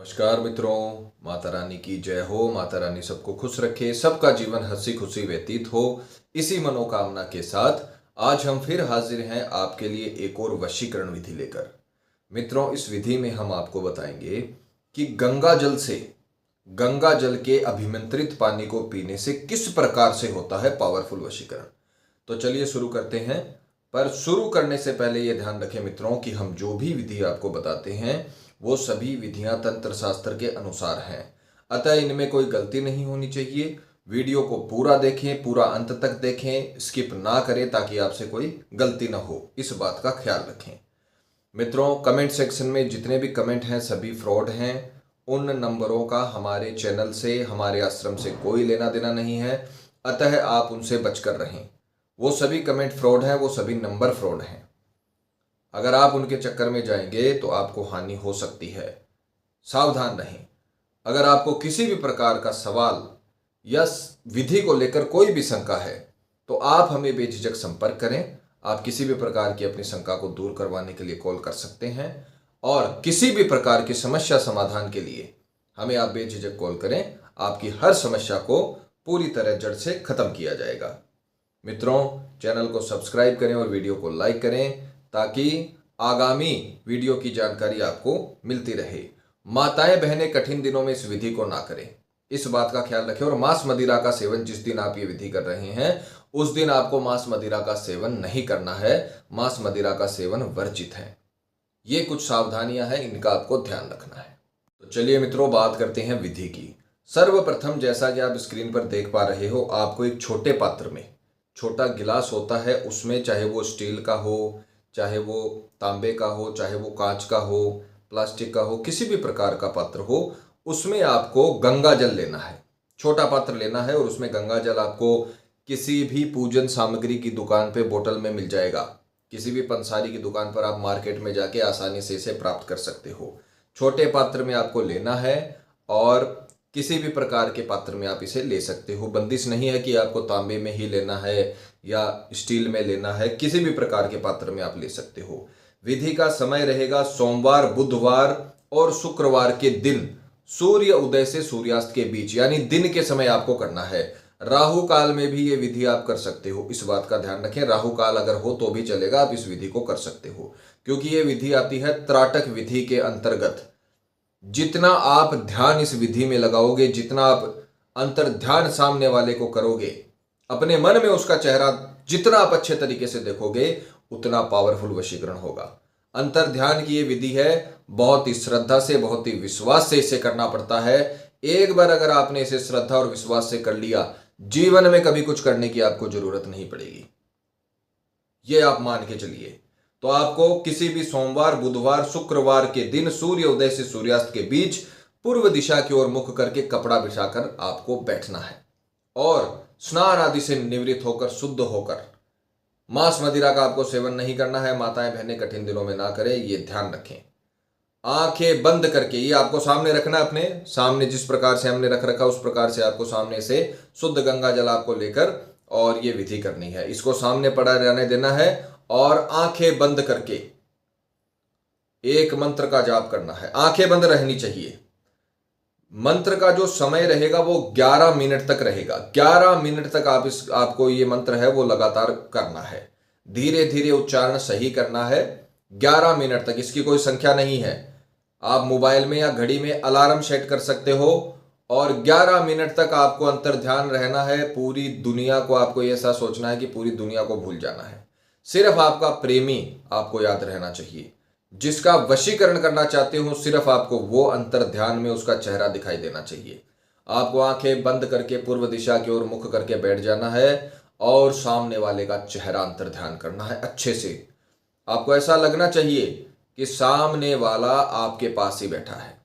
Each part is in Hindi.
नमस्कार मित्रों। माता रानी की जय हो। माता रानी सबको खुश रखे, सबका जीवन हंसी खुशी व्यतीत हो, इसी मनोकामना के साथ आज हम फिर हाजिर हैं आपके लिए एक और वशीकरण विधि लेकर। मित्रों, इस विधि में हम आपको बताएंगे कि गंगा जल के अभिमंत्रित पानी को पीने से किस प्रकार से होता है पावरफुल वशीकरण। तो चलिए शुरू करते हैं। पर शुरू करने से पहले यह ध्यान रखें मित्रों कि हम जो भी विधि आपको बताते हैं वो सभी विधियां तंत्र शास्त्र के अनुसार हैं, अतः इनमें कोई गलती नहीं होनी चाहिए। वीडियो को पूरा देखें, पूरा अंत तक देखें, स्किप ना करें ताकि आपसे कोई गलती ना हो, इस बात का ख्याल रखें। मित्रों, कमेंट सेक्शन में जितने भी कमेंट हैं सभी फ्रॉड हैं। उन नंबरों का हमारे चैनल से, हमारे आश्रम से कोई लेना देना नहीं है, अतः आप उनसे बचकर रहें। वो सभी कमेंट फ्रॉड हैं, वो सभी नंबर फ्रॉड हैं। अगर आप उनके चक्कर में जाएंगे तो आपको हानि हो सकती है, सावधान रहें। अगर आपको किसी भी प्रकार का सवाल या विधि को लेकर कोई भी शंका है तो आप हमें बेझिझक संपर्क करें। आप किसी भी प्रकार की अपनी शंका को दूर करवाने के लिए कॉल कर सकते हैं और किसी भी प्रकार की समस्या समाधान के लिए हमें आप बेझिझक कॉल करें। आपकी हर समस्या को पूरी तरह जड़ से खत्म किया जाएगा। मित्रों, चैनल को सब्सक्राइब करें और वीडियो को लाइक करें ताकि आगामी वीडियो की जानकारी आपको मिलती रहे। माताएं बहनें कठिन दिनों में इस विधि को ना करें, इस बात का ख्याल रखें। और मांस मदिरा का सेवन, जिस दिन आप ये विधि कर रहे हैं उस दिन आपको मांस मदिरा का सेवन नहीं करना है। मांस मदिरा का सेवन वर्जित है। ये कुछ सावधानियां हैं, इनका आपको ध्यान रखना है। तो चलिए मित्रों, बात करते हैं विधि की। सर्वप्रथम, जैसा कि आप स्क्रीन पर देख पा रहे हो, आपको एक छोटे पात्र में, छोटा गिलास होता है उसमें, चाहे वो स्टील का हो, चाहे वो तांबे का हो, चाहे वो कांच का हो, प्लास्टिक का हो, किसी भी प्रकार का पात्र हो, उसमें आपको गंगा जल लेना है। छोटा पात्र लेना है और उसमें गंगा जल आपको किसी भी पूजन सामग्री की दुकान पे बोतल में मिल जाएगा। किसी भी पंसारी की दुकान पर आप मार्केट में जाके आसानी से इसे प्राप्त कर सकते हो। छोटे पात्र में आपको लेना है और किसी भी प्रकार के पात्र में आप इसे ले सकते हो। बंदिश नहीं है कि आपको तांबे में ही लेना है या स्टील में लेना है, किसी भी प्रकार के पात्र में आप ले सकते हो। विधि का समय रहेगा सोमवार, बुधवार और शुक्रवार के दिन सूर्य उदय से सूर्यास्त के बीच, यानी दिन के समय आपको करना है। राहु काल में भी ये विधि आप कर सकते हो, इस बात का ध्यान रखें। राहु काल अगर हो तो भी चलेगा, आप इस विधि को कर सकते हो, क्योंकि ये विधि आती है त्राटक विधि के अंतर्गत। जितना आप ध्यान इस विधि में लगाओगे, जितना आप अंतर ध्यान सामने वाले को करोगे, अपने मन में उसका चेहरा जितना आप अच्छे तरीके से देखोगे, उतना पावरफुल वशीकरण होगा। अंतर ध्यान की ये विधि है, बहुत ही श्रद्धा से, बहुत ही विश्वास से इसे करना पड़ता है। एक बार अगर आपने इसे श्रद्धा और विश्वास से कर लिया, जीवन में कभी कुछ करने की आपको जरूरत नहीं पड़ेगी, ये आप मान के चलिए। तो आपको किसी भी सोमवार, बुधवार, शुक्रवार के दिन सूर्य उदय से सूर्यास्त के बीच पूर्व दिशा की ओर मुख करके कपड़ा बिछाकर आपको बैठना है और स्नान आदि से निवृत्त होकर, शुद्ध होकर, मांस मदिरा का आपको सेवन नहीं करना है। माताएं बहनें कठिन दिनों में ना करें, ये ध्यान रखें। आंखें बंद करके, ये आपको सामने रखना, अपने सामने जिस प्रकार से हमने रख रखा उस प्रकार से आपको सामने से शुद्ध गंगा जल आपको लेकर और ये विधि करनी है। इसको सामने पड़ा रहने देना है और आंखें बंद करके एक मंत्र का जाप करना है। आंखें बंद रहनी चाहिए। मंत्र का जो समय रहेगा वो 11 मिनट तक रहेगा। 11 मिनट तक आपको ये मंत्र है वो लगातार करना है। धीरे धीरे उच्चारण सही करना है। 11 मिनट तक, इसकी कोई संख्या नहीं है। आप मोबाइल में या घड़ी में अलार्म सेट कर सकते हो और 11 मिनट तक आपको अंतर ध्यान रहना है। पूरी दुनिया को आपको ऐसा सोचना है कि पूरी दुनिया को भूल जाना है। सिर्फ आपका प्रेमी आपको याद रहना चाहिए। जिसका वशीकरण करना चाहते हो, सिर्फ आपको वो अंतर ध्यान में उसका चेहरा दिखाई देना चाहिए। आपको आंखें बंद करके पूर्व दिशा की ओर मुख करके बैठ जाना है और सामने वाले का चेहरा अंतर ध्यान करना है अच्छे से। आपको ऐसा लगना चाहिए कि सामने वाला आपके पास ही बैठा है।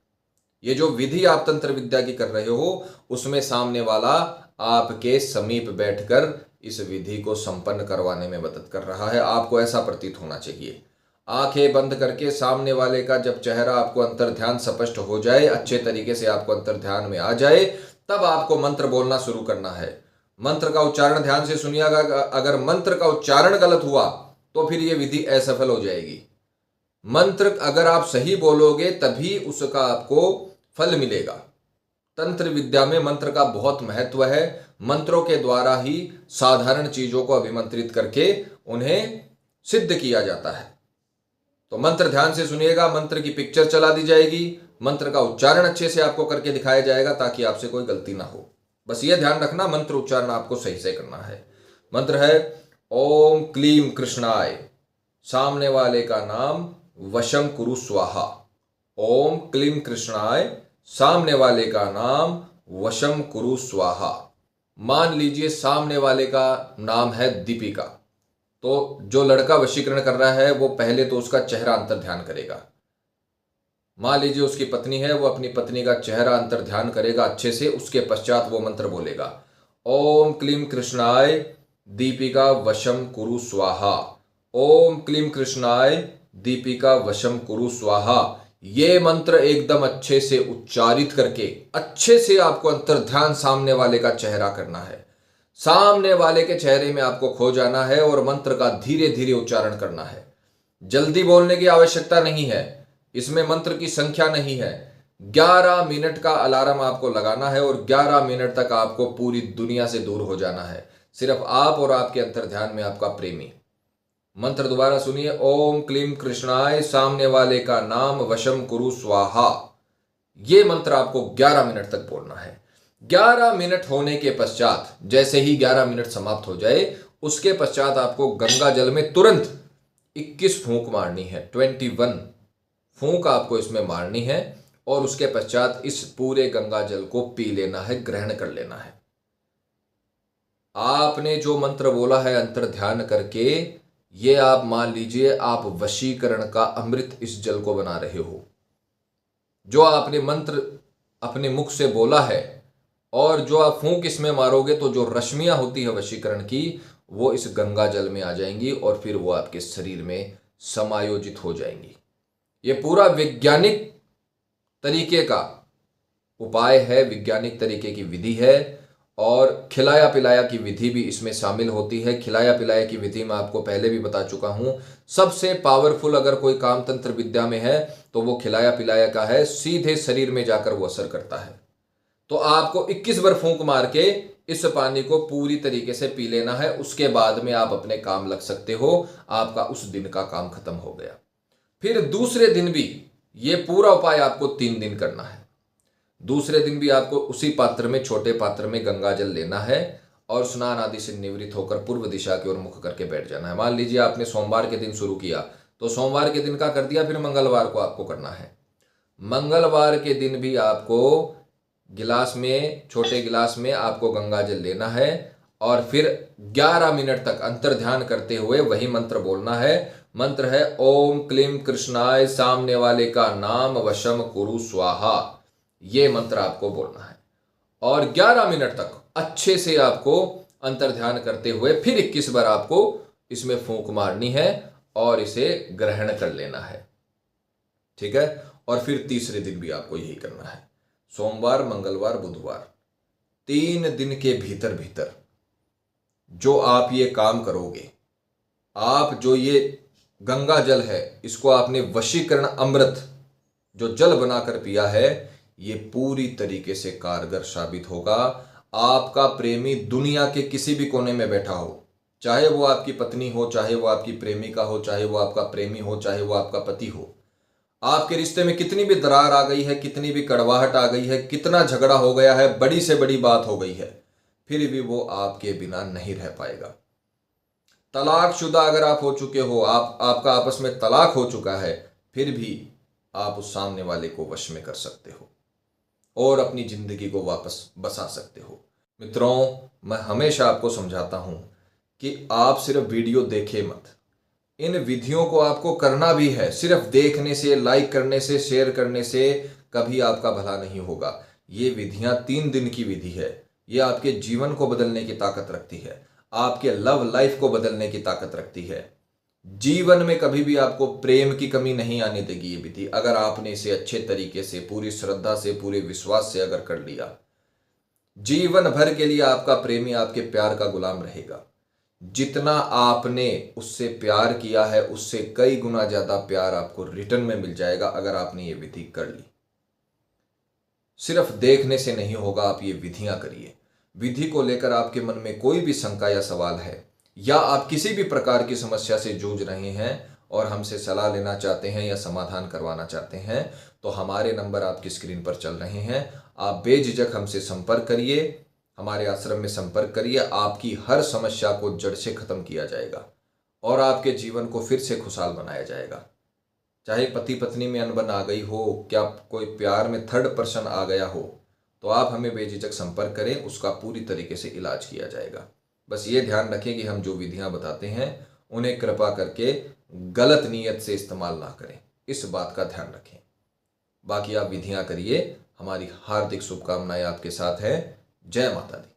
ये जो विधि आप तंत्र विद्या की कर रहे हो उसमें सामने वाला आपके समीप बैठकर इस विधि को संपन्न करवाने में मदद कर रहा है। आपको ऐसा प्रतीत होना चाहिए। आंखें बंद करके सामने वाले का जब चेहरा आपको अंतर ध्यान स्पष्ट हो जाए, अच्छे तरीके से आपको अंतर ध्यान में आ जाए, तब आपको मंत्र बोलना शुरू करना है। मंत्र का उच्चारण ध्यान से सुनिएगा। अगर मंत्र का उच्चारण गलत हुआ तो फिर यह विधि असफल हो जाएगी। मंत्र अगर आप सही बोलोगे तभी उसका आपको फल मिलेगा। तंत्र विद्या में मंत्र का बहुत महत्व है। मंत्रों के द्वारा ही साधारण चीजों को अभिमंत्रित करके उन्हें सिद्ध किया जाता है। तो मंत्र ध्यान से सुनिएगा, मंत्र की पिक्चर चला दी जाएगी, मंत्र का उच्चारण अच्छे से आपको करके दिखाया जाएगा ताकि आपसे कोई गलती ना हो। बस ये ध्यान रखना, मंत्र उच्चारण आपको सही से करना है। मंत्र है ओम क्लीम कृष्णाय, सामने वाले का नाम वशम कुरु स्वाहा। ओम क्लीम कृष्णाय, सामने वाले का नाम वशम कुरु स्वाहा। मान लीजिए सामने वाले का नाम है दीपिका, तो जो लड़का वशीकरण कर रहा है वो पहले तो उसका चेहरा अंतर ध्यान करेगा। मान लीजिए उसकी पत्नी है, वो अपनी पत्नी का चेहरा अंतर ध्यान करेगा अच्छे से, उसके पश्चात वो मंत्र बोलेगा ओम क्लीम कृष्णाय दीपिका वशम कुरु स्वाहा। ओम क्लीम कृष्णाय दीपिका वशम कुरु स्वाहा। ये मंत्र एकदम अच्छे से उच्चारित करके अच्छे से आपको अंतर ध्यान सामने वाले का चेहरा करना है। सामने वाले के चेहरे में आपको खो जाना है और मंत्र का धीरे धीरे उच्चारण करना है। जल्दी बोलने की आवश्यकता नहीं है, इसमें मंत्र की संख्या नहीं है। 11 मिनट का अलार्म आपको लगाना है और 11 मिनट तक आपको पूरी दुनिया से दूर हो जाना है। सिर्फ आप और आपके अंतर ध्यान में आपका प्रेमी। मंत्र दोबारा सुनिए, ओम क्लीम कृष्णाय, सामने वाले का नाम वशम कुरु स्वाहा। ये मंत्र आपको 11 मिनट तक बोलना है। 11 मिनट होने के पश्चात, जैसे ही 11 मिनट समाप्त हो जाए, उसके पश्चात आपको गंगा जल में तुरंत 21 फूंक मारनी है। 21 फूंक आपको इसमें मारनी है और उसके पश्चात इस पूरे गंगा जल को पी लेना है, ग्रहण कर लेना है। आपने जो मंत्र बोला है अंतर ध्यान करके, ये आप मान लीजिए आप वशीकरण का अमृत इस जल को बना रहे हो। जो आपने मंत्र अपने मुख से बोला है और जो आप फूंक इसमें मारोगे तो जो रश्मियां होती है वशीकरण की, वो इस गंगा जल में आ जाएंगी और फिर वो आपके शरीर में समायोजित हो जाएंगी। ये पूरा वैज्ञानिक तरीके का उपाय है, वैज्ञानिक तरीके की विधि है और खिलाया पिलाया की विधि भी इसमें शामिल होती है। खिलाया पिलाया की विधि मैं आपको पहले भी बता चुका हूं। सबसे पावरफुल अगर कोई काम तंत्र विद्या में है तो वो खिलाया पिलाया का है, सीधे शरीर में जाकर वो असर करता है। तो आपको 21 बार फूंक मार के इस पानी को पूरी तरीके से पी लेना है। उसके बाद में आप अपने काम लग सकते हो, आपका उस दिन का काम खत्म हो गया। फिर दूसरे दिन भी ये पूरा उपाय आपको 3 दिन करना है। दूसरे दिन भी आपको उसी पात्र में, छोटे पात्र में गंगा जल लेना है और स्नान आदि से निवृत्त होकर पूर्व दिशा की ओर मुख करके बैठ जाना है। मान लीजिए आपने सोमवार के दिन शुरू किया तो सोमवार के दिन का कर दिया, फिर मंगलवार को आपको करना है। मंगलवार के दिन भी आपको गिलास में, छोटे गिलास में आपको गंगा जल लेना है और फिर 11 मिनट तक अंतर ध्यान करते हुए वही मंत्र बोलना है। मंत्र है ओम क्लीम कृष्णाय, सामने वाले का नाम वशम कुरु स्वाहा। ये मंत्र आपको बोलना है और 11 मिनट तक अच्छे से आपको अंतर ध्यान करते हुए फिर 21 बार आपको इसमें फूंक मारनी है और इसे ग्रहण कर लेना है। ठीक है, और फिर तीसरे दिन भी आपको यही करना है। सोमवार, मंगलवार, बुधवार, 3 दिन के भीतर भीतर जो आप ये काम करोगे, आप जो ये गंगा जल है इसको आपने वशीकरण अमृत जो जल बनाकर पिया है, ये पूरी तरीके से कारगर साबित होगा। आपका प्रेमी दुनिया के किसी भी कोने में बैठा हो, चाहे वो आपकी पत्नी हो, चाहे वो आपकी प्रेमिका हो, चाहे वो आपका प्रेमी हो, चाहे वो आपका पति हो, आपके रिश्ते में कितनी भी दरार आ गई है, कितनी भी कड़वाहट आ गई है, कितना झगड़ा हो गया है, बड़ी से बड़ी बात हो गई है, फिर भी वो आपके बिना नहीं रह पाएगा। तलाकशुदा अगर आप हो चुके हो, आपका आपस में तलाक हो चुका है, फिर भी आप उस सामने वाले को वश में कर सकते हो और अपनी जिंदगी को वापस बसा सकते हो। मित्रों, मैं हमेशा आपको समझाता हूं कि आप सिर्फ वीडियो देखे मत, इन विधियों को आपको करना भी है। सिर्फ देखने से, लाइक करने से, शेयर करने से कभी आपका भला नहीं होगा। ये विधियां 3 दिन की विधि है। ये आपके जीवन को बदलने की ताकत रखती है, आपके लव लाइफ को बदलने की ताकत रखती है। जीवन में कभी भी आपको प्रेम की कमी नहीं आने देगी ये विधि, अगर आपने इसे अच्छे तरीके से, पूरी श्रद्धा से, पूरे विश्वास से अगर कर लिया। जीवन भर के लिए आपका प्रेमी आपके प्यार का गुलाम रहेगा। जितना आपने उससे प्यार किया है उससे कई गुना ज्यादा प्यार आपको रिटर्न में मिल जाएगा अगर आपने ये विधि कर ली। सिर्फ देखने से नहीं होगा, आप ये विधियां करिए। विधि को लेकर आपके मन में कोई भी शंका या सवाल है, या आप किसी भी प्रकार की समस्या से जूझ रहे हैं और हमसे सलाह लेना चाहते हैं या समाधान करवाना चाहते हैं, तो हमारे नंबर आपकी स्क्रीन पर चल रहे हैं। आप बेझिझक हमसे संपर्क करिए, हमारे आश्रम में संपर्क करिए। आपकी हर समस्या को जड़ से खत्म किया जाएगा और आपके जीवन को फिर से खुशहाल बनाया जाएगा। चाहे पति पत्नी में अनबन आ गई हो, क्या कोई प्यार में थर्ड पर्सन आ गया हो, तो आप हमें बेझिझक संपर्क करें, उसका पूरी तरीके से इलाज किया जाएगा। बस ये ध्यान रखें कि हम जो विधियां बताते हैं उन्हें कृपा करके गलत नीयत से इस्तेमाल ना करें, इस बात का ध्यान रखें। बाकी आप विधियां करिए, हमारी हार्दिक शुभकामनाएं आपके साथ है। जय माता दी।